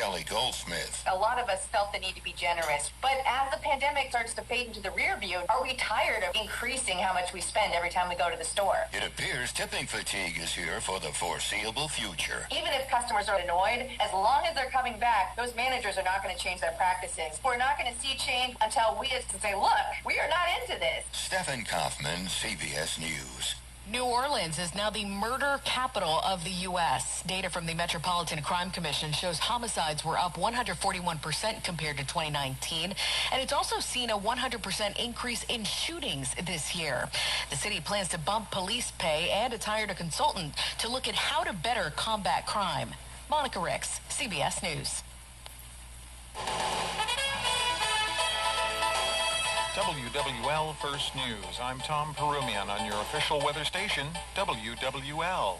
Kelly Goldsmith. A lot of us felt the need to be generous, but as the pandemic starts to fade into the rear view, are we tired of increasing how much we spend every time we go to the store? It appears tipping fatigue is here for the foreseeable future. Even if customers are annoyed, as long as they're coming back, those managers are not going to change their practices. We're not going to see change until we just say, look, we are not into this. Stephen Kaufman, CBS News. New Orleans is now the murder capital of the U.S. Data from the Metropolitan Crime Commission shows homicides were up 141% compared to 2019, and it's also seen a 100% increase in shootings this year. The city plans to bump police pay and it's hired a consultant to look at how to better combat crime. Monica Ricks, CBS News. WWL First News. I'm Tom Perumian on your official weather station, WWL.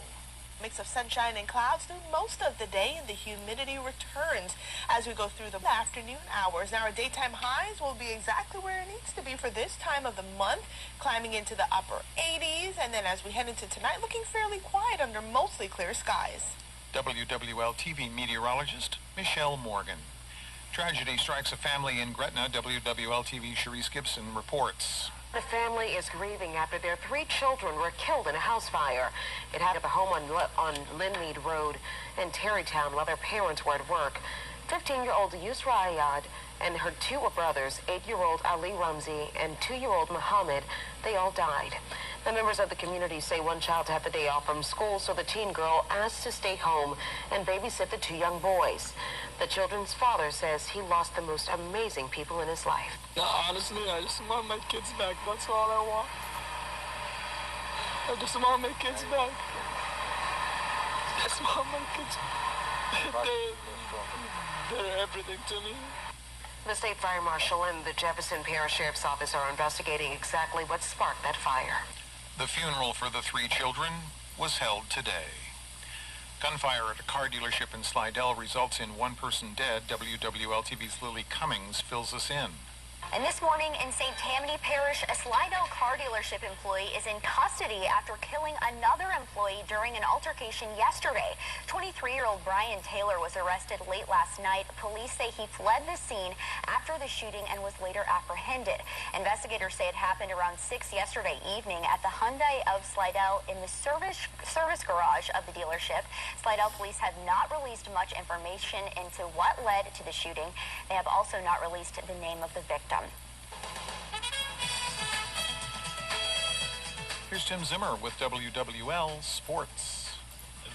Mix of sunshine and clouds through most of the day, and the humidity returns as we go through the afternoon hours. Now, our daytime highs will be exactly where it needs to be for this time of the month, climbing into the upper 80s, and then as we head into tonight, looking fairly quiet under mostly clear skies. WWL TV meteorologist Michelle Morgan. Tragedy strikes a family in Gretna. WWL TV Cherise Gibson reports. The family is grieving after their 3 children were killed in a house fire. It happened at the home on Linmead Road in Terrytown while their parents were at work. 15-year-old Yusra Ayad and her 2 brothers, 8-year-old Ali Ramzi and 2-year-old Muhammad, they all died. The members of the community say one child had the day off from school, so the teen girl asked to stay home and babysit the 2 young boys. The children's father says he lost the most amazing people in his life. No, honestly, I just want my kids back. That's all I want. I just want my kids back. I just want my kids. They're everything to me. The State Fire Marshal and the Jefferson Parish Sheriff's Office are investigating exactly what sparked that fire. The funeral for the 3 children was held today. Gunfire at a car dealership in Slidell results in 1 person dead. WWL TV's Lily Cummings fills us in. And this morning in St. Tammany Parish, a Slidell car dealership employee is in custody after killing another employee during an altercation yesterday. 23-year-old Brian Taylor was arrested late last night. Police say he fled the scene after the shooting and was later apprehended. Investigators say it happened around 6 yesterday evening at the Hyundai of Slidell in the service garage of the dealership. Slidell police have not released much information into what led to the shooting. They have also not released the name of the victim. Here's Tim Zimmer with WWL Sports.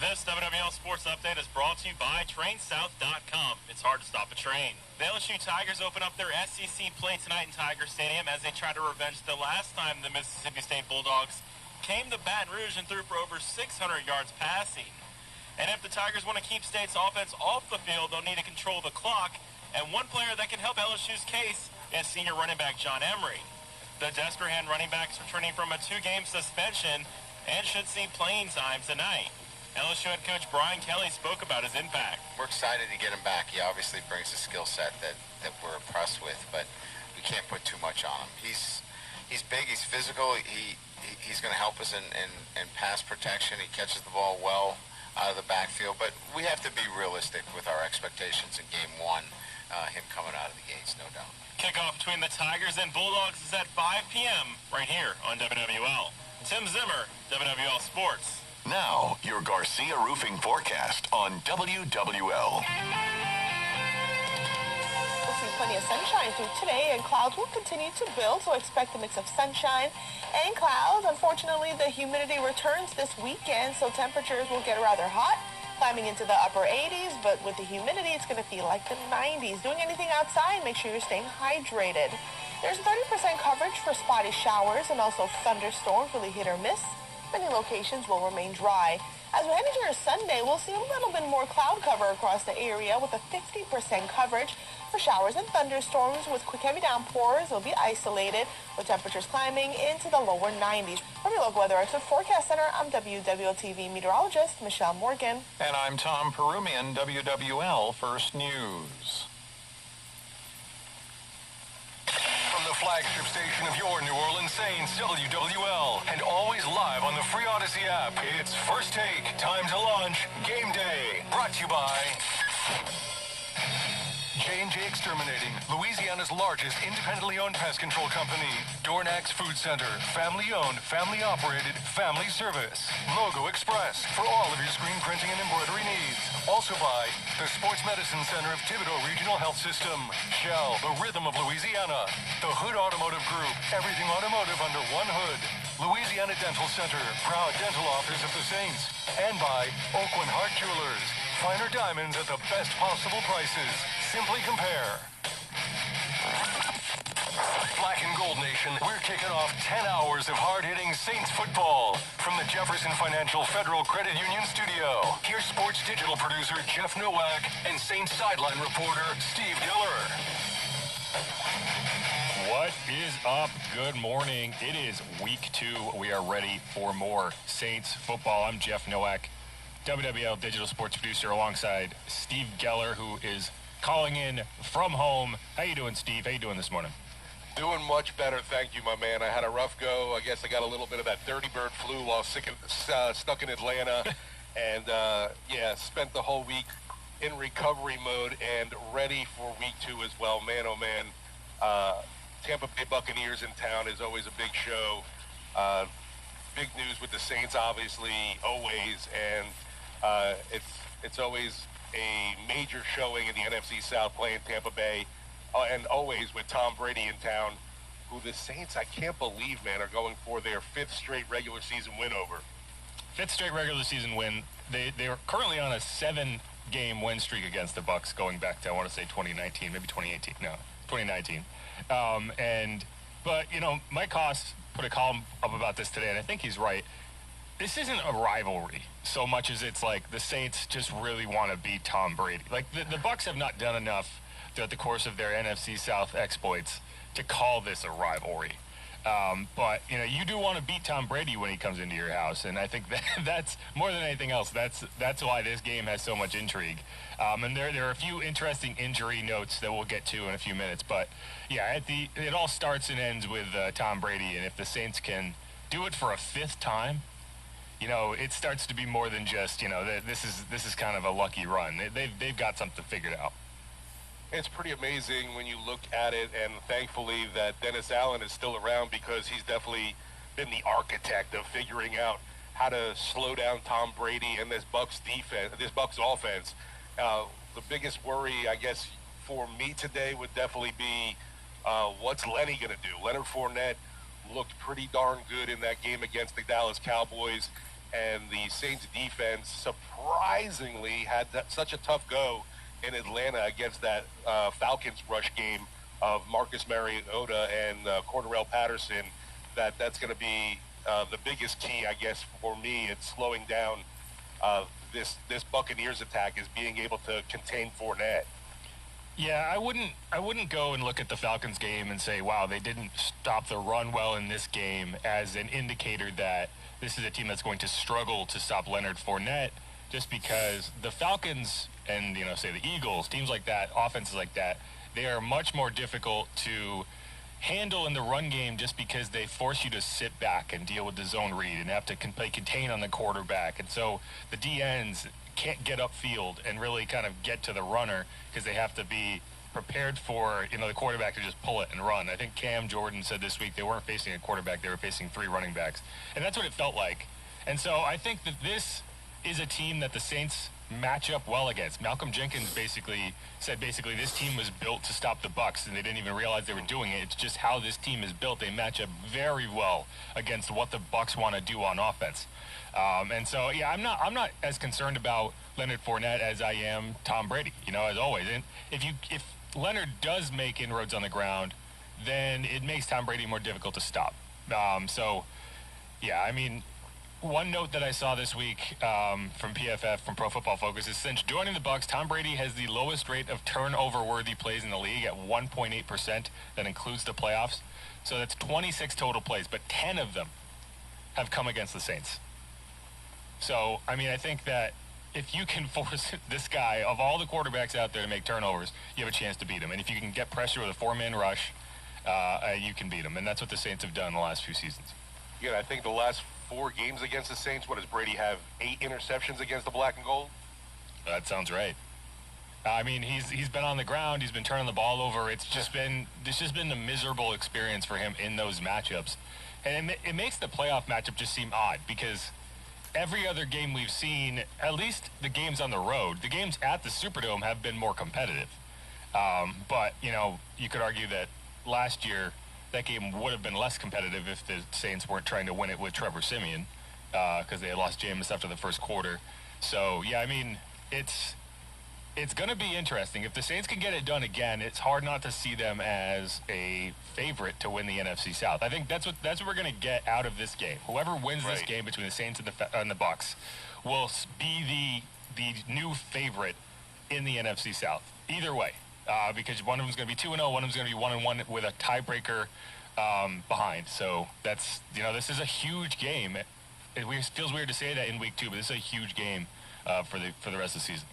This WWL Sports Update is brought to you by TrainSouth.com. It's hard to stop a train. The LSU Tigers open up their SEC play tonight in Tiger Stadium as they try to revenge the last time the Mississippi State Bulldogs came to Baton Rouge and threw for over 600 yards passing. And if the Tigers want to keep State's offense off the field, they'll need to control the clock. And one player that can help LSU's case is senior running back John Emery. The Desperhan running back is returning from a 2-game suspension and should see playing time tonight. LSU head coach Brian Kelly spoke about his impact. We're excited to get him back. He obviously brings a skill set that we're impressed with, but we can't put too much on him. He's big, he's physical, he's going to help us in pass protection. He catches the ball well out of the backfield, but we have to be realistic with our expectations in game 1, him coming out of the gates, no doubt. Kickoff between the Tigers and Bulldogs is at 5 p.m. right here on WWL. Tim Zimmer, WWL Sports. Now, your Garcia Roofing forecast on WWL. We'll see plenty of sunshine through today, and clouds will continue to build, so expect a mix of sunshine and clouds. Unfortunately, the humidity returns this weekend, so temperatures will get rather hot, climbing into the upper 80s, but with the humidity, it's going to feel like the 90s. Doing anything outside, make sure you're staying hydrated. There's 30% coverage for spotty showers and also thunderstorms, really hit or miss. Many locations will remain dry. As we head into your Sunday, we'll see a little bit more cloud cover across the area with a 50% coverage for showers and thunderstorms with quick heavy downpours. They'll be isolated with temperatures climbing into the lower 90s. From your local weather expert forecast center, I'm WWL-TV meteorologist Michelle Morgan. And I'm Tom Perumian, WWL First News. From the flagship station of your New Orleans Saints, WWL, and always live on the free Odyssey app, it's First Take, time to launch, game day. Brought to you by J&J Exterminating, Louisiana's largest independently owned pest control company. Dornax Food Center, family owned, family operated, family service. Logo Express, for all of your screen printing and embroidery needs. Also by the Sports Medicine Center of Thibodeau Regional Health System. Shell, the rhythm of Louisiana. The Hood Automotive Group, everything automotive under one hood. Louisiana Dental Center, proud dental authors of the Saints. And by Oakland Heart Jewelers, finer diamonds at the best possible prices. Simply compare. Black and Gold Nation, we're kicking off 10 hours of hard-hitting Saints football from the Jefferson Financial Federal Credit Union studio. Here's sports digital producer Jeff Nowak and Saints sideline reporter Steve Geller. What is up? Good morning. It is week 2. We are ready for more Saints football. I'm Jeff Nowak, WWL digital sports producer, alongside Steve Geller, who is calling in from home. How you doing, Steve? How you doing this morning? Doing much better, thank you, my man. I had a rough go. I guess I got a little bit of that dirty bird flu while stuck in Atlanta. And, spent the whole week in recovery mode and ready for week 2 as well. Man, oh, man. Tampa Bay Buccaneers in town is always a big show. Big news with the Saints, obviously, always. And it's always a major showing in the NFC South playing Tampa Bay, and always with Tom Brady in town, who the Saints, I can't believe, man, are going for their 5th straight regular season win over. 5th straight regular season win. They are currently on a 7-game win streak against the Bucs going back to, I want to say, 2019, maybe 2018. No, 2019. But, Mike Haas put a column up about this today, and I think he's right. This isn't a rivalry so much as it's like the Saints just really want to beat Tom Brady. Like, the Bucs have not done enough throughout the course of their NFC South exploits to call this a rivalry. But, you do want to beat Tom Brady when he comes into your house, and I think that's more than anything else. That's why this game has so much intrigue. And there are a few interesting injury notes that we'll get to in a few minutes. But, yeah, it all starts and ends with Tom Brady, and if the Saints can do it for a 5th time, it starts to be more than just, this is kind of a lucky run. They've got something figured out. It's pretty amazing when you look at it, and thankfully that Dennis Allen is still around, because he's definitely been the architect of figuring out how to slow down Tom Brady and this Bucs defense, this Bucs offense. The biggest worry, I guess, for me today would definitely be what's Lenny going to do? Leonard Fournette looked pretty darn good in that game against the Dallas Cowboys, and the Saints defense surprisingly had such a tough go in Atlanta against that Falcons rush game of Marcus Mariota and Cordarrelle Patterson. That's going to be the biggest key, I guess, for me. It's slowing down this Buccaneers attack, is being able to contain Fournette. Yeah, I wouldn't go and look at the Falcons game and say, wow, they didn't stop the run well in this game as an indicator that this is a team that's going to struggle to stop Leonard Fournette, just because the Falcons and, say the Eagles, teams like that, offenses like that, they are much more difficult to handle in the run game just because they force you to sit back and deal with the zone read and have to play contain on the quarterback. And so the DNs can't get upfield and really kind of get to the runner because they have to be prepared for, the quarterback to just pull it and run. I think Cam Jordan said this week they weren't facing a quarterback, they were facing 3 running backs. And that's what it felt like. And so I think that this is a team that the Saints match up well against. Malcolm Jenkins said this team was built to stop the Bucs, and they didn't even realize they were doing it. It's just how this team is built. They match up very well against what the Bucs want to do on offense. And so, yeah, I'm not as concerned about Leonard Fournette as I am Tom Brady, as always. And if Leonard does make inroads on the ground, then it makes Tom Brady more difficult to stop. One note that I saw this week from PFF, from Pro Football Focus, is since joining the Bucs, Tom Brady has the lowest rate of turnover-worthy plays in the league at 1.8%. That includes the playoffs. So that's 26 total plays, but 10 of them have come against the Saints. So, I think that if you can force this guy, of all the quarterbacks out there, to make turnovers, you have a chance to beat him. And if you can get pressure with a 4-man rush, you can beat him. And that's what the Saints have done the last few seasons. Yeah, I think the last 4 games against the Saints, what does Brady have? 8 interceptions against the black and gold? That sounds right. I mean, he's been on the ground. He's been turning the ball over. It's just been a miserable experience for him in those matchups, and it makes the playoff matchup just seem odd because every other game we've seen, at least the games on the road, the games at the Superdome have been more competitive. But you could argue that last year that game would have been less competitive if the Saints weren't trying to win it with Trevor Siemian because they had lost Jameis after the first quarter. So yeah, I mean it's going to be interesting. If the Saints can get it done again, it's hard not to see them as a favorite to win the NFC South. I think that's what we're going to get out of this game. Whoever wins this game between the Saints and the Bucs will be the new favorite in the NFC South. Either way, because one of them is going to be 2-0, one of them is going to be 1-1 with a tiebreaker behind. So that's this is a huge game. It feels weird to say that in week 2, but this is a huge game for the rest of the season.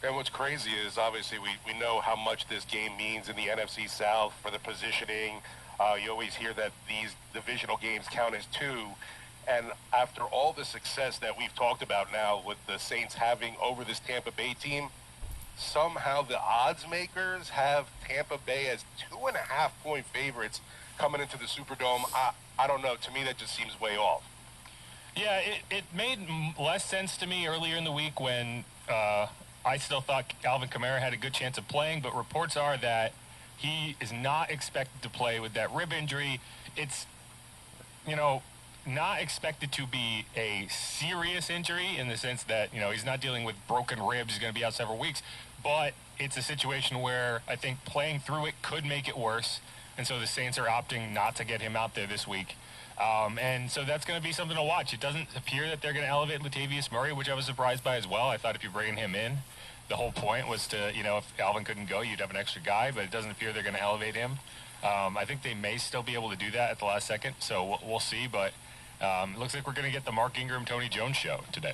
And what's crazy is obviously we know how much this game means in the NFC South for the positioning. You always hear that these divisional games count as 2. And after all the success that we've talked about now with the Saints having over this Tampa Bay team, somehow the odds makers have Tampa Bay as 2.5-point favorites coming into the Superdome. I don't know. To me, that just seems way off. Yeah, it made less sense to me earlier in the week when I still thought Alvin Kamara had a good chance of playing, but reports are that he is not expected to play with that rib injury. It's, not expected to be a serious injury in the sense that, he's not dealing with broken ribs. He's going to be out several weeks, but it's a situation where I think playing through it could make it worse. And so the Saints are opting not to get him out there this week. And so that's going to be something to watch. It doesn't appear that they're going to elevate Latavius Murray, which I was surprised by as well. I thought if you're bringing him in, the whole point was to, if Alvin couldn't go, you'd have an extra guy, but it doesn't appear they're going to elevate him. I think they may still be able to do that at the last second, so we'll see. But it looks like we're going to get the Mark Ingram, Tony Jones show today.